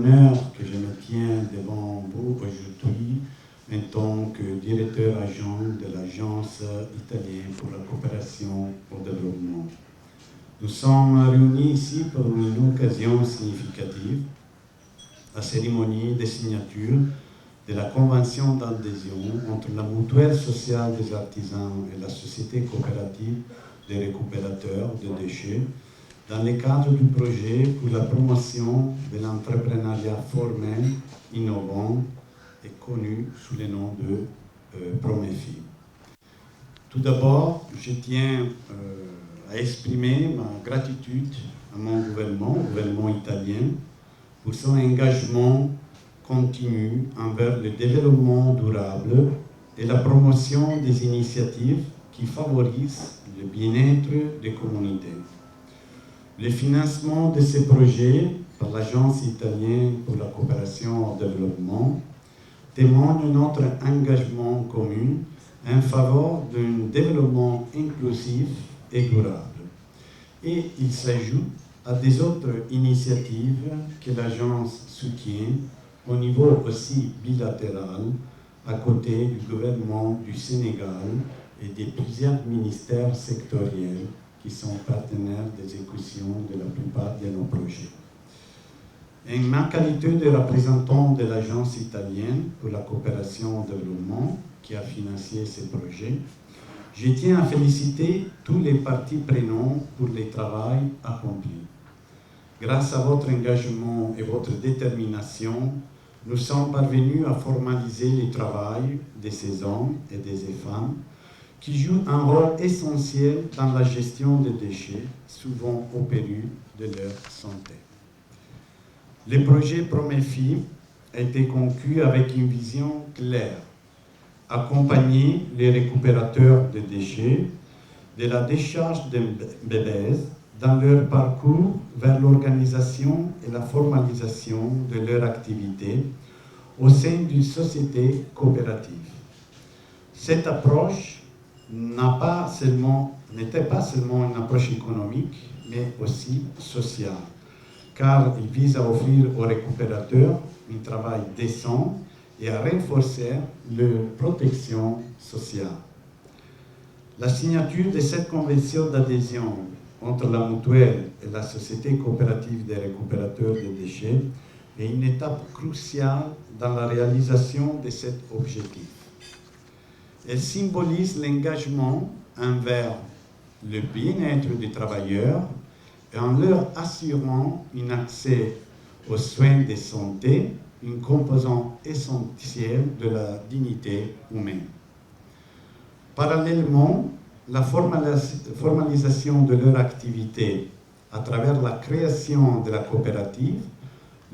l'honneur que je me tiens devant vous aujourd'hui en tant que directeur adjoint de l'Agence italienne pour la coopération au développement. Nous sommes réunis ici pour une occasion significative, la cérémonie de signature de la convention d'adhésion entre la mutuelle sociale des artisans et la société coopérative des récupérateurs de déchets dans le cadre du projet pour la promotion de l'entrepreneuriat formel, innovant et connu sous le nom de Promefi. Tout d'abord, je tiens à exprimer ma gratitude à mon gouvernement italien, pour son engagement continue envers le développement durable et la promotion des initiatives qui favorisent le bien-être des communautés. Le financement de ces projets par l'Agence italienne pour la coopération au développement témoigne notre engagement commun en faveur d'un développement inclusif et durable. Et il s'ajoute à des autres initiatives que l'Agence soutient au niveau aussi bilatéral, à côté du gouvernement du Sénégal et de plusieurs ministères sectoriels qui sont partenaires d'exécution de la plupart de nos projets. En ma qualité de représentant de l'Agence italienne pour la coopération au développement qui a financé ces projets, je tiens à féliciter tous les parties prenantes pour le travail accompli. Grâce à votre engagement et votre détermination, nous sommes parvenus à formaliser le travail de ces hommes et de ces femmes qui jouent un rôle essentiel dans la gestion des déchets, souvent au péril de leur santé. Le projet Promefi a été conclu avec une vision claire: accompagner les récupérateurs de déchets de la décharge de bébés dans leur parcours vers l'organisation et la formalisation de leur activité au sein d'une société coopérative. Cette approche n'était pas seulement une approche économique, mais aussi sociale, car il vise à offrir aux récupérateurs un travail décent et à renforcer leur protection sociale. La signature de cette convention d'adhésion entre la mutuelle et la société coopérative des récupérateurs de déchets est une étape cruciale dans la réalisation de cet objectif. Elle symbolise l'engagement envers le bien-être des travailleurs et en leur assurant un accès aux soins de santé, une composante essentielle de la dignité humaine. Parallèlement, la formalisation de leur activité à travers la création de la coopérative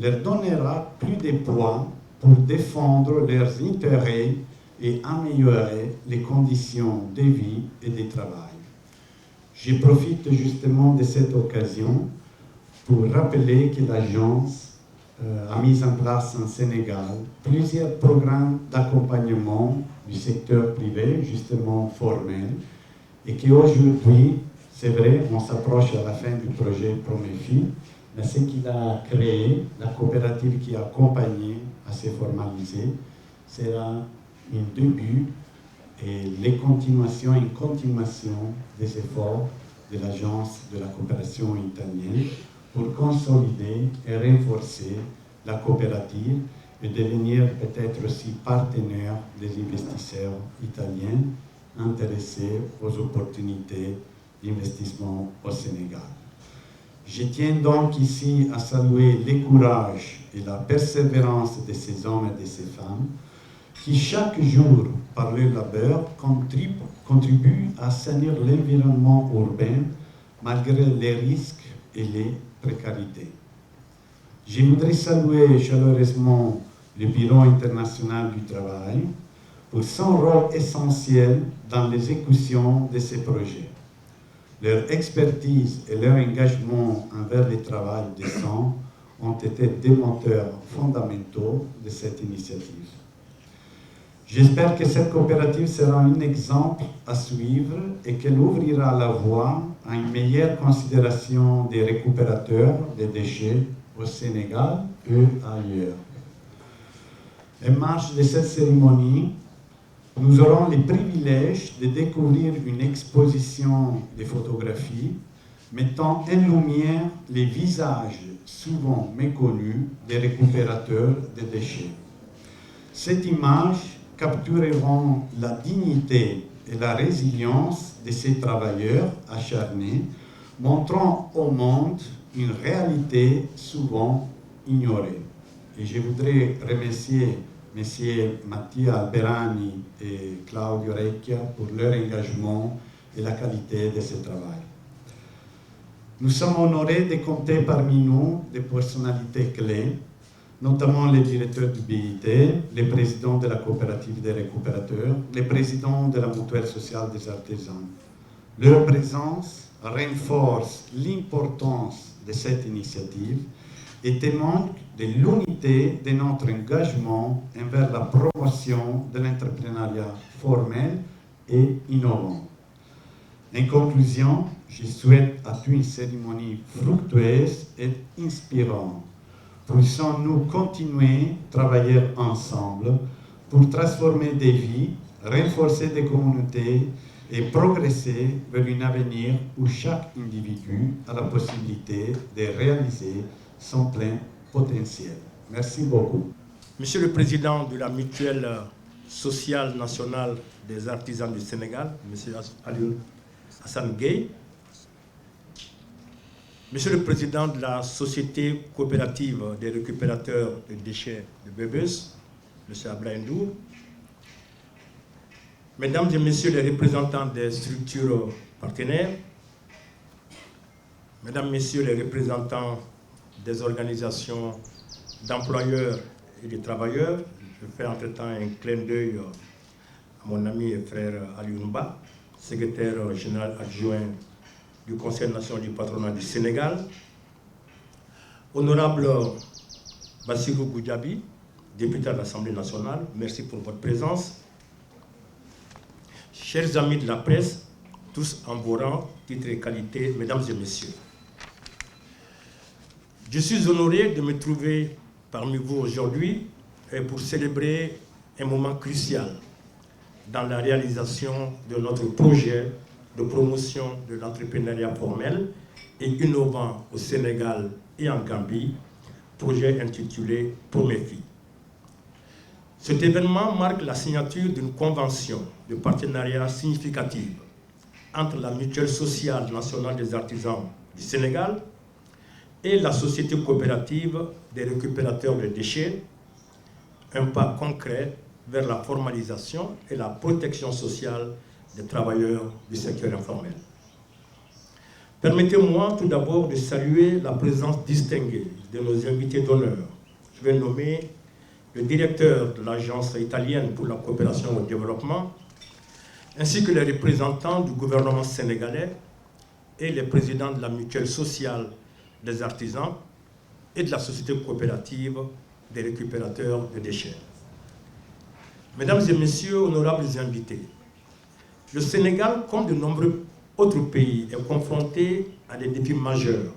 leur donnera plus de poids pour défendre leurs intérêts et améliorer les conditions de vie et de travail. Je profite justement de cette occasion pour rappeler que l'Agence a mis en place en Sénégal plusieurs programmes d'accompagnement du secteur privé, justement formel, et qu'aujourd'hui, c'est vrai, on s'approche à la fin du projet Promefi, mais ce qu'il a créé, la coopérative qui a accompagné à se formaliser, sera un début et une continuation des efforts de l'Agence de la coopération italienne pour consolider et renforcer la coopérative et devenir peut-être aussi partenaire des investisseurs italiens intéressés aux opportunités d'investissement au Sénégal. Je tiens donc ici à saluer le courage et la persévérance de ces hommes et de ces femmes qui chaque jour, par leur labeur, contribuent à assainir l'environnement urbain malgré les risques et les précarités. Je voudrais saluer chaleureusement le Bureau international du travail pour son rôle essentiel dans l'exécution de ces projets. Leur expertise et leur engagement envers le travail décent ont été des moteurs fondamentaux de cette initiative. J'espère que cette coopérative sera un exemple à suivre et qu'elle ouvrira la voie à une meilleure considération des récupérateurs des déchets au Sénégal et ailleurs. En marge de cette cérémonie, nous aurons le privilège de découvrir une exposition de photographies mettant en lumière les visages souvent méconnus des récupérateurs des déchets. Ces images captureront la dignité et la résilience de ces travailleurs acharnés, montrant au monde une réalité souvent ignorée. Et je voudrais remercier M. Mattia Alberani et Claudio Recchia pour leur engagement et la qualité de ce travail. Nous sommes honorés de compter parmi nous des personnalités clés, notamment les directeurs du BIT, les présidents de la coopérative des récupérateurs, les présidents de la mutuelle sociale des artisans. Leur présence renforce l'importance de cette initiative et témoigne de l'unité de notre engagement envers la promotion de l'entrepreneuriat formel et innovant. En conclusion, je souhaite à tous une cérémonie fructueuse et inspirante. Puissions-nous continuer à travailler ensemble pour transformer des vies, renforcer des communautés et progresser vers un avenir où chaque individu a la possibilité de réaliser son plein potentiel. Merci beaucoup. Monsieur le Président de la Mutuelle sociale nationale des artisans du Sénégal, Monsieur Alioune Hassan Gueye, Monsieur le Président de la Société coopérative des récupérateurs de déchets de Bébus, Monsieur Ablaye Ndour, Mesdames et Messieurs les représentants des structures partenaires, Mesdames, Messieurs les représentants des organisations d'employeurs et de travailleurs, je fais entre-temps un clin d'œil à mon ami et frère Alioune Ba, secrétaire général adjoint du Conseil national du patronat du Sénégal, Honorable Bassirou Goudiaby, député de l'Assemblée nationale, merci pour votre présence. Chers amis de la presse, tous en vos rangs, titres et qualités, Mesdames et Messieurs, je suis honoré de me trouver parmi vous aujourd'hui pour célébrer un moment crucial dans la réalisation de notre projet de promotion de l'entrepreneuriat formel et innovant au Sénégal et en Gambie, projet intitulé Proméfie. Cet événement marque la signature d'une convention de partenariat significative entre la Mutuelle sociale nationale des artisans du Sénégal et la Société coopérative des récupérateurs de déchets, un pas concret vers la formalisation et la protection sociale des travailleurs du secteur informel. Permettez-moi tout d'abord de saluer la présence distinguée de nos invités d'honneur. Je vais nommer le directeur de l'Agence italienne pour la coopération au développement, ainsi que les représentants du gouvernement sénégalais et les présidents de la mutuelle sociale des artisans et de la société coopérative des récupérateurs de déchets. Mesdames et Messieurs, honorables invités, le Sénégal, comme de nombreux autres pays, est confronté à des défis majeurs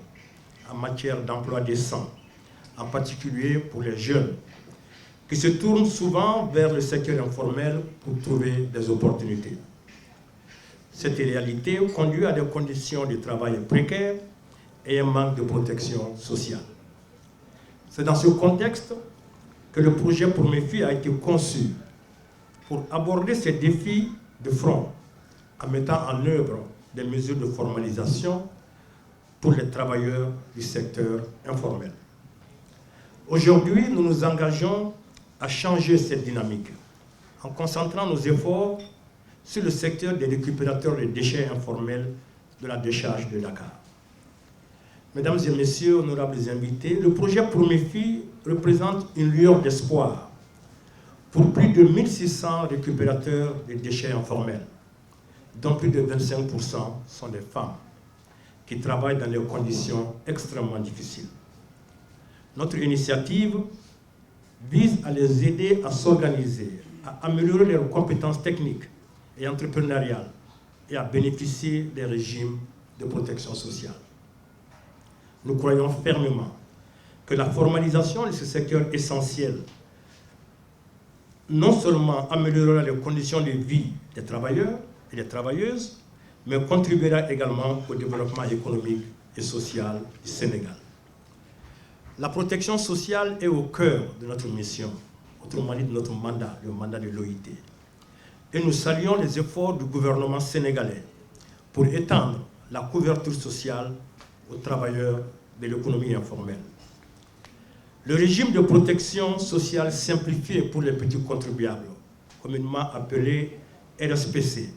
en matière d'emploi décent, en particulier pour les jeunes, qui se tournent souvent vers le secteur informel pour trouver des opportunités. Cette réalité conduit à des conditions de travail précaires et un manque de protection sociale. C'est dans ce contexte que le projet Proméfie a été conçu pour aborder ces défis de front en mettant en œuvre des mesures de formalisation pour les travailleurs du secteur informel. Aujourd'hui, nous nous engageons à changer cette dynamique en concentrant nos efforts sur le secteur des récupérateurs de déchets informels de la décharge de Dakar. Mesdames et Messieurs, honorables invités, le projet Proméfie représente une lueur d'espoir pour plus de 1600 récupérateurs de déchets informels, dont plus de 25% sont des femmes qui travaillent dans des conditions extrêmement difficiles. Notre initiative vise à les aider à s'organiser, à améliorer leurs compétences techniques et entrepreneuriales et à bénéficier des régimes de protection sociale. Nous croyons fermement que la formalisation de ce secteur essentiel non seulement améliorera les conditions de vie des travailleurs et des travailleuses, mais contribuera également au développement économique et social du Sénégal. La protection sociale est au cœur de notre mission, autrement dit de notre mandat, le mandat de l'OIT. Et nous saluons les efforts du gouvernement sénégalais pour étendre la couverture sociale aux travailleurs de l'économie informelle. Le régime de protection sociale simplifié pour les petits contribuables, communément appelé RSPC,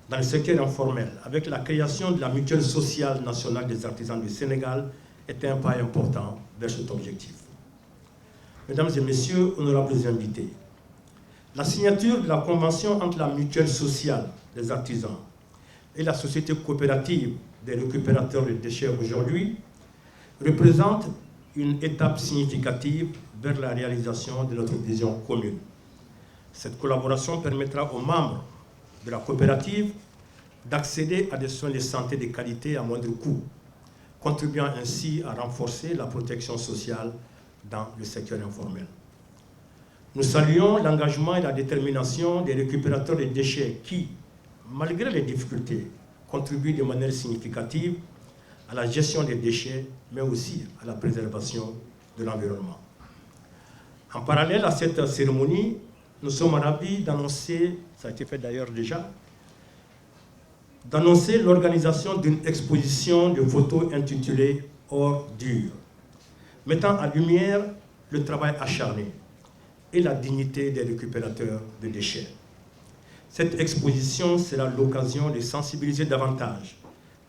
dans le secteur informel, avec la création de la mutuelle sociale nationale des artisans du Sénégal, est un pas important vers cet objectif. Mesdames et messieurs, honorables invités, la signature de la convention entre la mutuelle sociale des artisans et la société coopérative des récupérateurs de déchets aujourd'hui représente une étape significative vers la réalisation de notre vision commune. Cette collaboration permettra aux membres de la coopérative d'accéder à des soins de santé de qualité à moindre coût, contribuant ainsi à renforcer la protection sociale dans le secteur informel. Nous saluons l'engagement et la détermination des récupérateurs de déchets qui, malgré les difficultés, contribuent de manière significative à la gestion des déchets, mais aussi à la préservation de l'environnement. En parallèle à cette cérémonie, nous sommes ravis d'annoncer, ça a été fait d'ailleurs déjà, d'annoncer l'organisation d'une exposition de photos intitulée « Ordures », mettant en lumière le travail acharné et la dignité des récupérateurs de déchets. Cette exposition sera l'occasion de sensibiliser davantage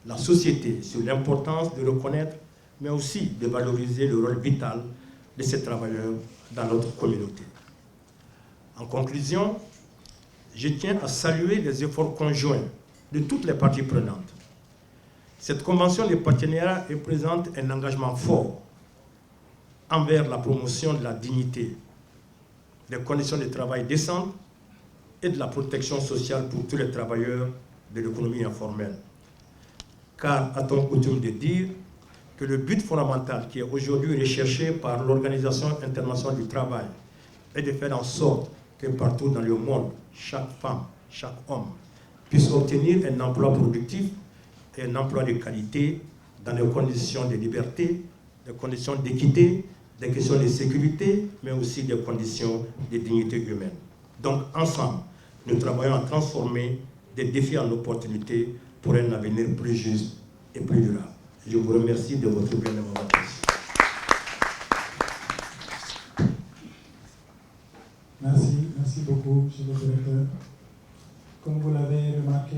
la société sur l'importance de reconnaître, mais aussi de valoriser le rôle vital de ces travailleurs dans notre communauté. En conclusion, je tiens à saluer les efforts conjoints de toutes les parties prenantes. Cette convention de partenariat représente un engagement fort envers la promotion de la dignité, des conditions de travail décentes et de la protection sociale pour tous les travailleurs de l'économie informelle. Car a-t-on coutume de dire que le but fondamental qui est aujourd'hui recherché par l'Organisation internationale du travail est de faire en sorte que partout dans le monde, chaque femme, chaque homme puisse obtenir un emploi productif et un emploi de qualité dans des conditions de liberté, des conditions d'équité, des questions de sécurité, mais aussi des conditions de dignité humaine. Donc, ensemble, nous travaillons à transformer des défis en opportunités pour un avenir plus juste et plus durable. Je vous remercie de votre bien-aimable attention. Merci beaucoup, monsieur le directeur. Comme vous l'avez remarqué,